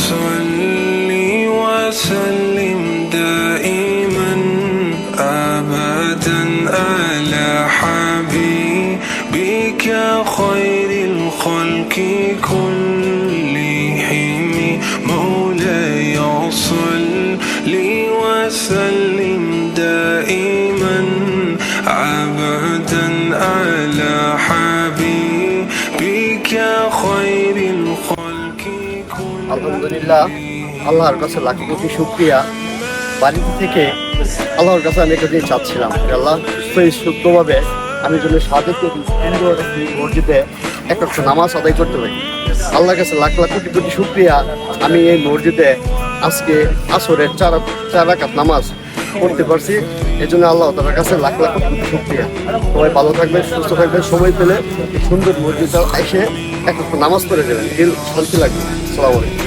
صل وسلم دائما أبدا على حبيبك خير الخلق كلهم مولاي صل وسلم دائما أبدا على حبيبك خير الخلق كلهم আলহামদুলিল্লাহ, আল্লাহর কাছে লাখ কোটি শুকরিয়া। বাড়িতে থেকে আল্লাহর কাছে আমি একটা জিনিস চাচ্ছিলাম, আল্লাহ সুস্থভাবে আমি যেন সাদেক মসজিদে একটা নামাজ আদায় করতে পারি। আল্লাহর কাছে লাখ লাখ কোটি কোটি শুকরিয়া, আমি এই মসজিদে আজকে আসরের চার রাকাত নামাজ পড়তে পারছি। এই জন্য আল্লাহ তাআলার কাছে লাখ লাখ কোটি কোটি শুকরিয়া। সবাই ভালো থাকবেন, সুস্থ থাকবেন, সময় পেলে সুন্দর মসজিদে এসে একটা নামাজ পড়ে যাবেন, শান্তি লাগবে। আসসালামু আলাইকুম।